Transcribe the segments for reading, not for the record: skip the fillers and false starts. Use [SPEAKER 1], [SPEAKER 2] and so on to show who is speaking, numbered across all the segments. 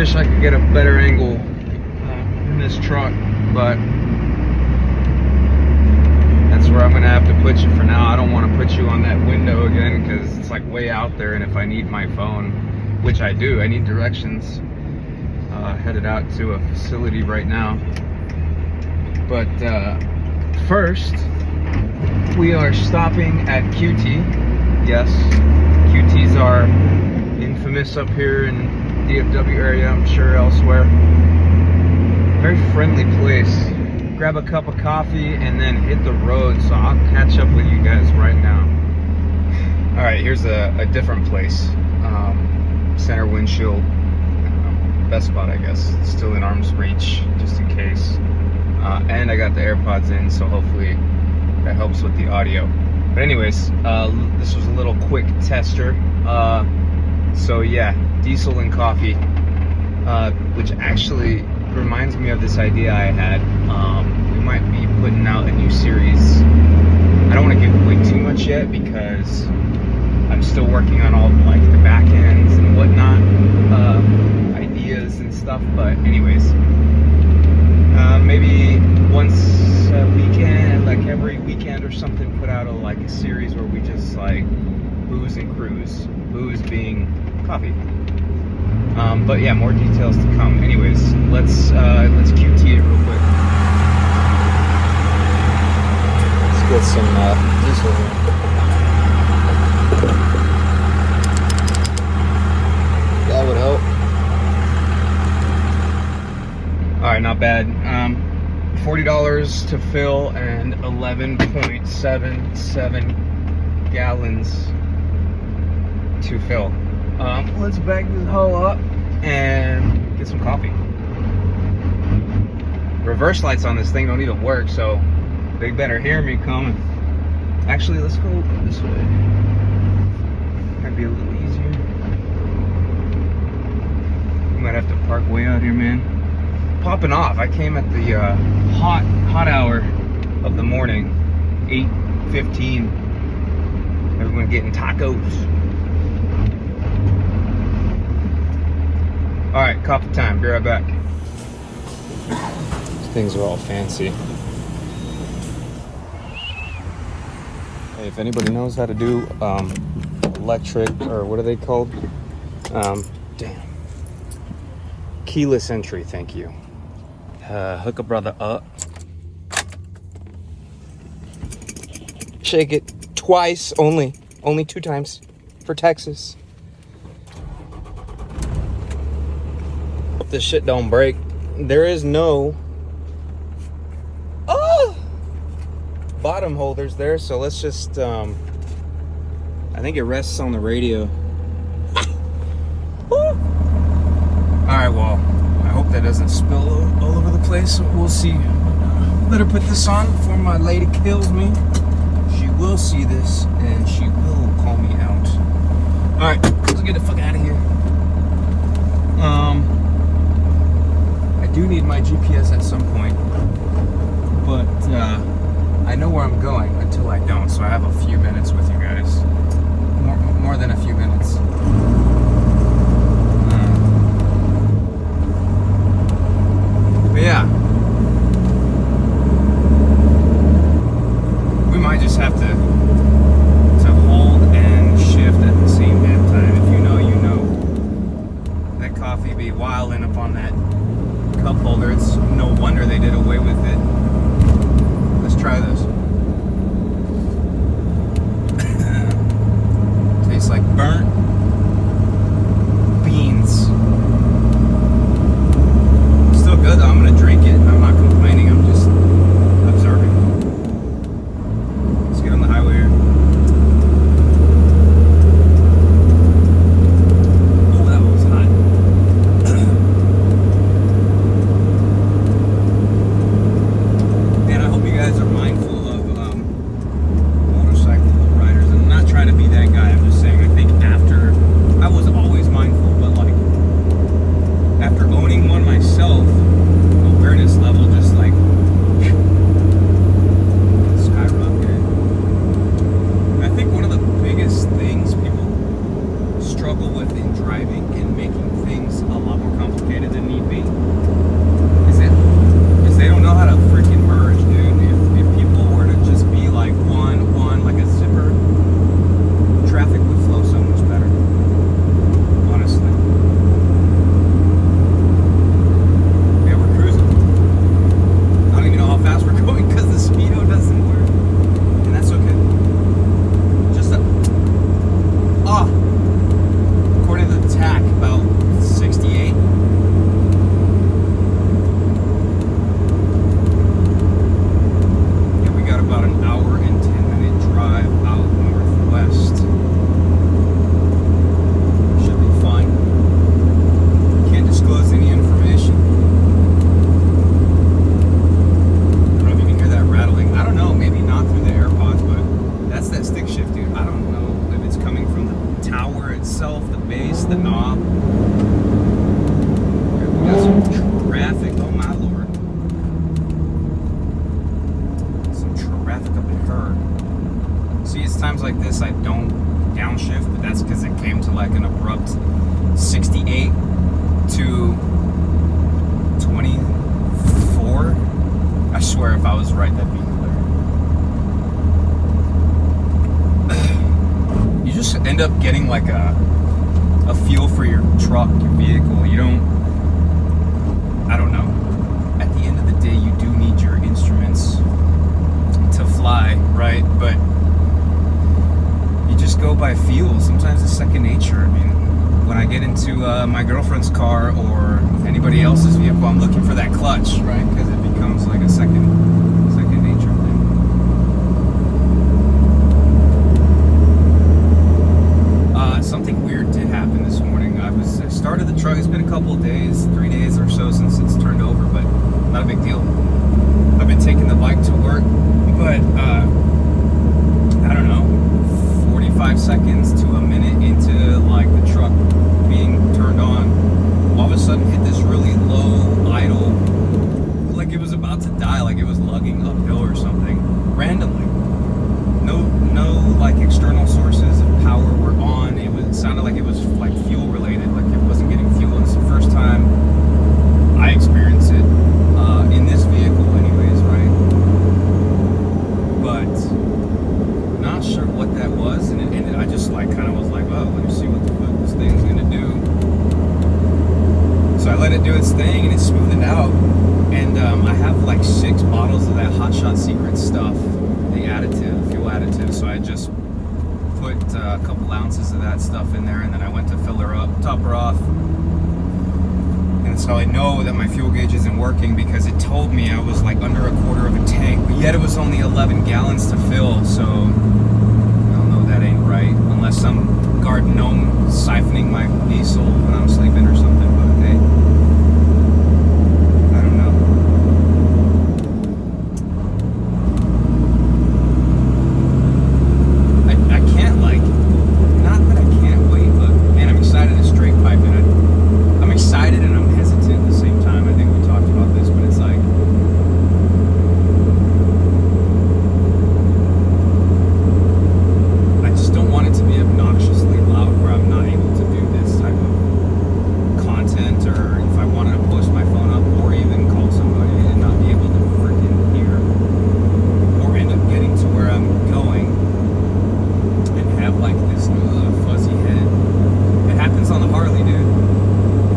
[SPEAKER 1] wish I could get a better angle in this truck, but that's where I'm gonna have to put you for now. I don't want to put you on that window again because it's like way out there, and if I need my phone, which I do, I need directions. Headed out to a facility right now, but first we are stopping at QT. Yes, QTs are infamous up here in DFW area, I'm sure elsewhere. Very friendly place. Grab a cup of coffee and then hit the road, so I'll catch up with you guys right now. All right, here's a different place. Center windshield, best spot, I guess. It's still in arm's reach, just in case. And I got the AirPods in, so hopefully that helps with the audio. But anyways, this was a little quick tester. So yeah, diesel and coffee, which actually reminds me of this idea I had. We might be putting out a new series. I don't want to give away too much yet because I'm still working on all like the back ends and whatnot, ideas and stuff. But anyways, maybe once a weekend, like every weekend or something, put out a series where we just like booze and cruise. Booze being coffee. But yeah, more details to come. Anyways, let's QT it real quick. Let's get some diesel here. That would help. All right, not bad. $40 to fill and 11.77 gallons to fill. Let's back this hoe up and get some coffee. Reverse lights on this thing don't even work, so they better hear me coming. Actually, let's go this way. Might be a little easier. We might have to park way out here, man. Popping off. I came at the hot hour of the morning, 8:15. Everyone getting tacos. All right, coffee time. Be right back. These things are all fancy. Hey, if anybody knows how to do electric, or what are they called? Damn. Keyless entry, thank you. Hook a brother up. Shake it twice only 2 times for Texas. Hope this shit don't break. There is no bottom holders there, so let's just I think it rests on the radio. Alright, well, I hope that doesn't spill all over the place. We'll see. Better put this on before my lady kills me. She will see this and she will call me out. Alright, let's get the fuck out of here. I do need my GPS at some point, but I know where I'm going until I don't, so I have a few minutes with you guys. More than a few minutes. But yeah, we might just have to hold and shift at the same damn time. If you know, you know. That coffee be wilding up on that cup holder. It's no wonder they did away with it. Let's try this. Tastes like burnt beans. Still good though. I'm gonna drink it. I'm not complaining. I'm just observing. Let's get on the highway here. Oh, that was hot. Man, I hope you guys are mindful of motorcycle riders. I'm not trying to be that guy. I'm just saying. I think I was always mindful, but like after owning one myself, awareness level just like skyrocketed. I think one of the biggest things people struggle with in driving and making things a lot more complicated than need be. Is they don't know how to freaking merge, dude. If people were to just be like one, like a zipper, traffic would flow so much better. Honestly. Yeah, we're cruising. I don't even know how fast we're going because the speedo doesn't work. And that's okay. Just according to the TAC, about 68. Yeah, we got about an hour and 10-minute drive out northwest. Should be fine. Can't disclose any information. I don't know if you can hear that rattling. I don't know, maybe not through the AirPods, but that's that stick shift, dude. I don't know if it's coming from the tower itself, the base, the knob. Okay, we got some traffic. Oh my lord. Some traffic up in her. See, it's times like this I don't downshift, but that's because it came to like an abrupt 68 to 24. I swear if I was right, that'd be hilarious. You just end up getting like a feel for your truck, your vehicle. You don't, I don't know. At the end of the day, you do need your instruments to fly, right? But you just go by feel. Sometimes it's second nature. I mean, when I get into my girlfriend's car or anybody else's vehicle, I'm looking for that clutch, right? Because it becomes like a second nature thing. Something weird did happen this morning. I started the truck. It's been a couple of days, 3 days or so since it's turned over, but not a big deal. I've been taking the bike to work, but I don't know, 45 seconds to a minute into like the truck being turned on, all of a sudden hit this really low idle, like it was about to die, like it was lugging uphill or something, randomly. No like external sources of power were on. It sounded like it was like fuel related, like it wasn't getting fuel. It's the first time I experienced it in this vehicle anyways, right? But not sure what that was, and I just like kind of was like, oh, let me see what the fuck this thing's gonna do. So I let it do its thing and it smoothed it out, and I have like 6 bottles of that Hot Shot Secret stuff, the additive, fuel additive. So I just put a couple ounces of that stuff in there, and then I went to fill her up, top her off. And so I know that my fuel gauge isn't working because it told me I was like under a quarter of a tank, but yet it was only 11 gallons to fill. So I don't know, that ain't right, unless some guard gnome siphoning my diesel when I'm sleeping or something. But hey, I don't know. I can't, like, not that I can't wait, but man, I'm excited to straight pipe it. I'm excited and I'm hesitant at the same time. I think we talked about this, but it's like, I just don't want it to be obnoxiously loud where I'm not able to do this type of content, or if I wanted to push my phone up or even call somebody and not be able to freaking hear, or end up getting to where I'm going and have like this fuzzy head. It happens on the Harley, dude.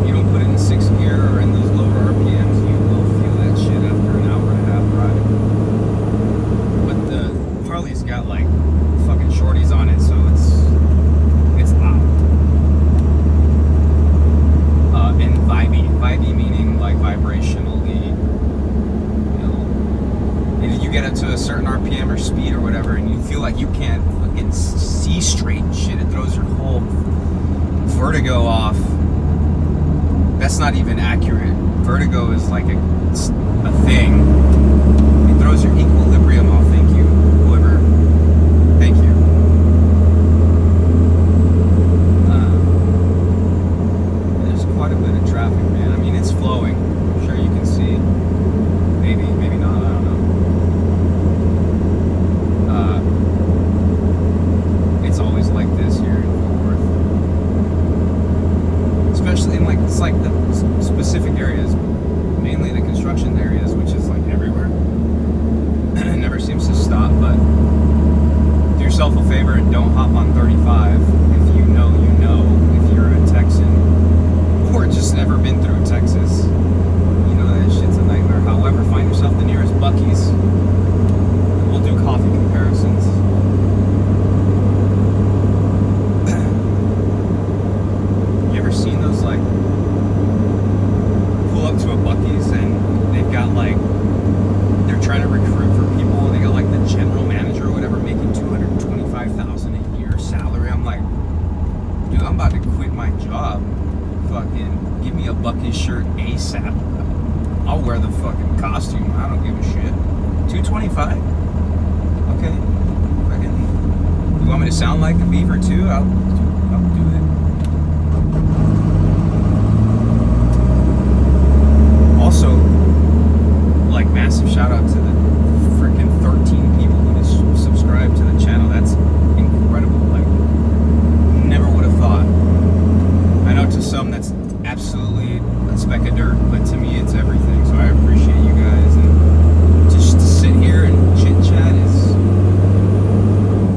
[SPEAKER 1] You don't put it in 6th gear or in those lower RPMs, you will feel that shit after an hour and a half ride. But the Harley's got like fucking shorties on it, so it's loud. And vibey meaning like vibrationally, you know. And you get up to a certain RPM or speed or whatever, and you feel like you can't fucking see straight and shit. It throws your whole vertigo off. That's not even accurate. Vertigo is like a thing. It throws your equilibrium off. Thank you, whoever. Thank you. There's quite a bit of traffic, man. I mean, it's flowing. I'm sure you can see. Maybe not. I don't know. It's always like this here in Fort Worth. Especially especially in like, it's like the specific areas, mainly the construction areas, which is like everywhere. It never seems to stop, but do yourself a favor and don't hop on 35 if you know if you're a Texan or just never been through Texas. You know that shit's a nightmare. However, find yourself the nearest Buc-ee's. We'll do coffee comparisons. You ever seen those, like, pull up to a Buc-ee's and they've got like, they're trying to recruit for people and they got like the general manager or whatever making $225,000 a year salary. I'm like, dude, I'm about to quit my job. Fucking give me a Buc-ee's shirt ASAP. I'll wear the fucking costume. I don't give a shit. $225? Okay. Fucking, you want me to sound like a beaver too? I'll do it. Also, like, massive shout out to the freaking 13 people who just subscribed to the channel. That's incredible. Like, never would have thought. I know to some that's absolutely a speck of dirt, but to me it's everything. So I appreciate you guys, and just to sit here and chit chat is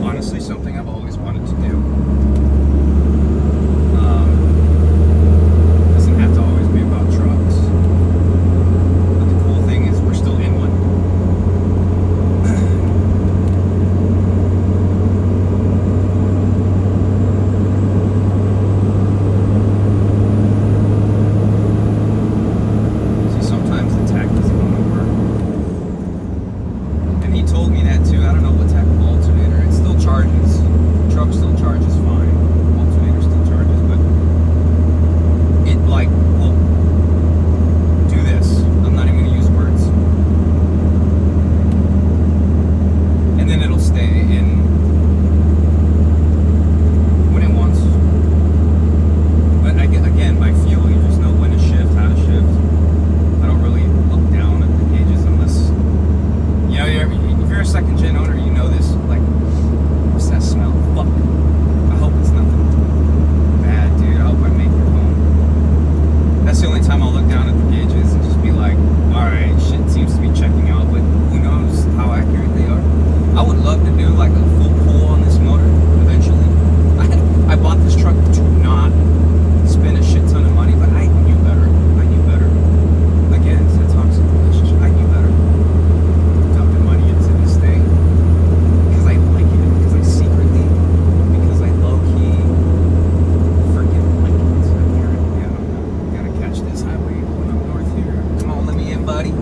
[SPEAKER 1] honestly something I've always wanted to do. Doesn't have to always be about trucks. But the cool thing is we're still in one. See, sometimes the tach doesn't want to work. And he told me that too. I don't know what type of alternator. It still charges. The truck still charges fine. Alternator still charges, but it like will do this. I'm not even gonna use words. And then it'll stay in when it wants. But again, by feel, you just know when to shift, how to shift. I don't really look down at the gauges unless, you know, if you're a second gen owner, you know this. Like, what's that smell? Fuck. I hope it's nothing bad, dude. I hope I make it home. That's the only time I'll look down at the gauges and just be like, alright, shit seems to be checking out, but who knows how accurate they are. I would love to do like a full pull on this motor eventually. I bought this truck to not spend a shit ton of money, but I knew better. I knew better. Again, it's a toxic relationship. I knew better. Dumping money into this thing because I like it, because I secretly, because I low-key freaking like it. Yeah, gotta catch this highway going up north here. Come on, let me in, buddy.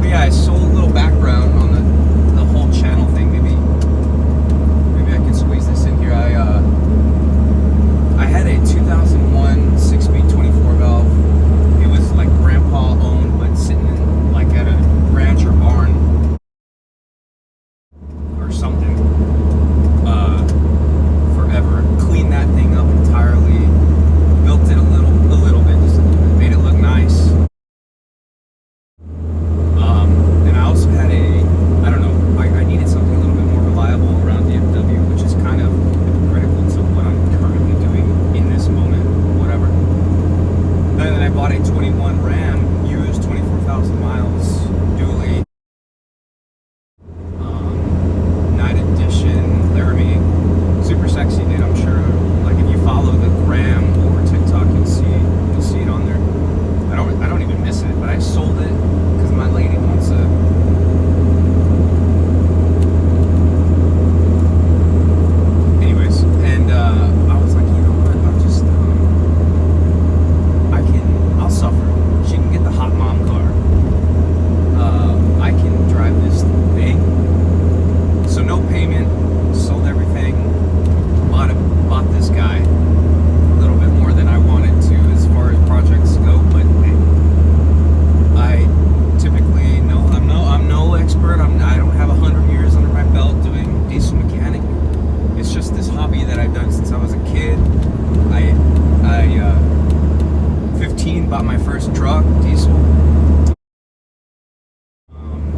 [SPEAKER 1] But yeah, I sold a little background on the whole channel thing. Maybe I can squeeze this in here. I had a 2001 6-speed 24-valve. It was like grandpa owned, but sitting in like at a ranch or barn or something forever. Cleaned that thing up entirely, built it a little bit, just a little bit, made it look nice. And I also had I don't know, I needed something a little bit more reliable around DFW, which is kind of critical to what I'm currently doing in this moment, whatever. And then I bought a 21 Ram, used 24,000 miles, dually. Night edition, Lemme. Super sexy, dude, I'm sure. Like, if you follow the Gram or TikTok, you'll see it on there. I don't even miss it, but I sold it because my lady wants a. Anyways, and I was like, you know what? I'll just I'll suffer. She can get the hot mom car. I can drive this thing. So no payment. Sold everything. Bought this guy a little bit more than I wanted to as far as projects go, but I typically I'm no expert. I don't have 100 years under my belt doing diesel mechanic. It's just this hobby that I've done since I was a kid. I 15 bought my first truck, diesel.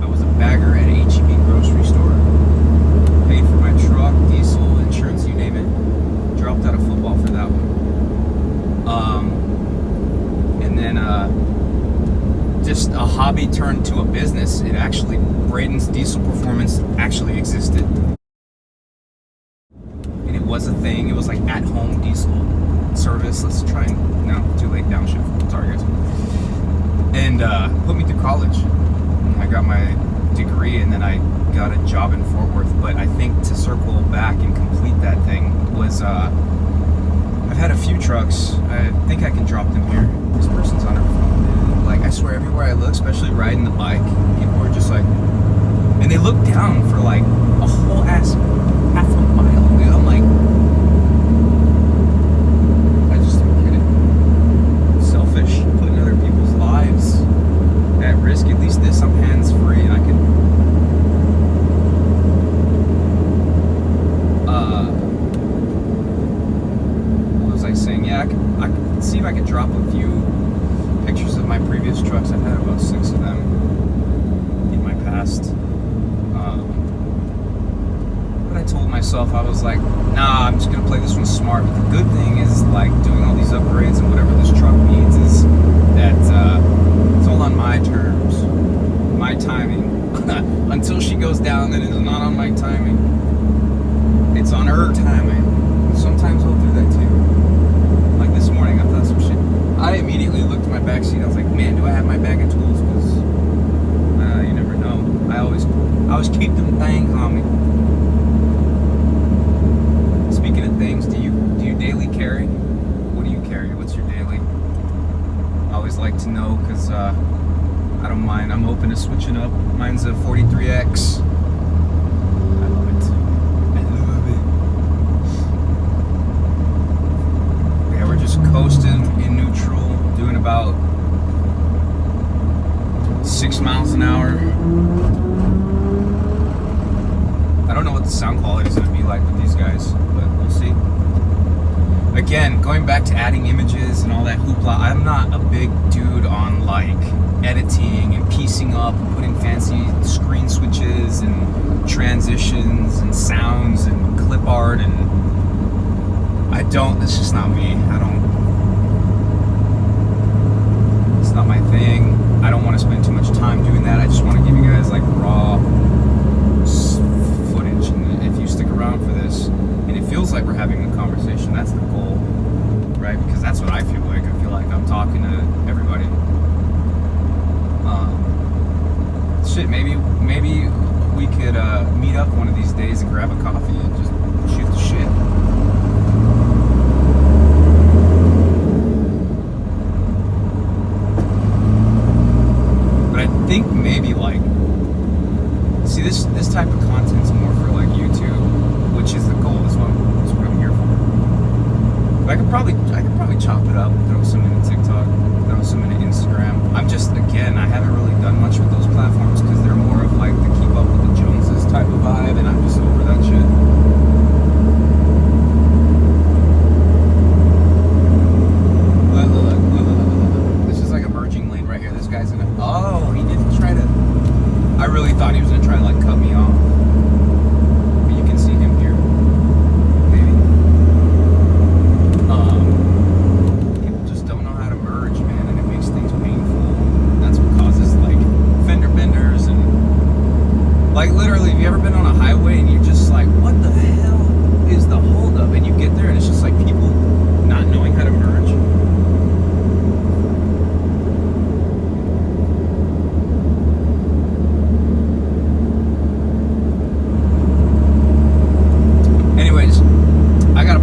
[SPEAKER 1] I was a bagger at HEB grocery store. Paid for my hobby turned to a business. It actually, Braden's Diesel Performance actually existed. And it was a thing. It was like at-home diesel service. Let's try and, no, too late, downshift. Sorry, guys. And put me through college. I got my degree, and then I got a job in Fort Worth. But I think to circle back and complete that thing was, I've had a few trucks. I think I can drop them here. This person's on her phone, man. Like, I swear, everywhere I look, especially riding the bike, people are just like, and they look down for like a whole ass half a mile, dude. I'm like, I just don't get it. Selfish, putting other people's lives at risk. At least this, I'm hands-free, and I can saying, yeah, I could see if I could drop a few pictures of my previous trucks. I've had about 6 of them in my past. But I told myself, I was like, nah, I'm just gonna play this one smart. But the good thing is, like, doing all these upgrades and whatever this truck needs is that it's all on my terms, my timing. Until she goes down, then it's not on my timing. It's on her timing. Sometimes I'll do that too. Like this morning, I thought some shit. I immediately looked at my back seat. I was like, man, do I have my bag of tools? Because you never know. I always keep them things on me. Speaking of things, do you daily carry? What do you carry? What's your daily? I always like to know, because I don't mind. I'm open to switching up. Mine's a 43X. I love it. Just coasting in neutral, doing about 6 miles an hour. I don't know what the sound quality is going to be like with these guys, but we'll see. Again, going back to adding images and all that hoopla, I'm not a big dude on like editing and piecing up and putting fancy screen switches and transitions and sounds and clip art, and it's just not me. It's not my thing. I don't want to spend too much time doing that. I just want to give you guys like raw footage. And if you stick around for this, and it feels like we're having a conversation, that's the goal, right? Because that's what I feel like. I feel like I'm talking to everybody. Shit, maybe we could meet up one of these days and grab a coffee and just shoot the shit. I think maybe like, see, this type of content's more for like YouTube, which is the goal. That's what I'm here for. But I could probably chop it up, throw some into TikTok, throw some into Instagram. I'm just, again, I haven't really done much with those platforms because they're more of like the keep up with the Joneses type of vibe, and I'm just over that shit. I really thought he was gonna try to like cut me off, but you can see him here, maybe. People just don't know how to merge, man, and it makes things painful. That's what causes like fender benders and like literally. Have you ever been on a highway and you're just like, what the hell is the holdup? And you get there and it's just like people not knowing how to merge.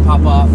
[SPEAKER 1] Pop off.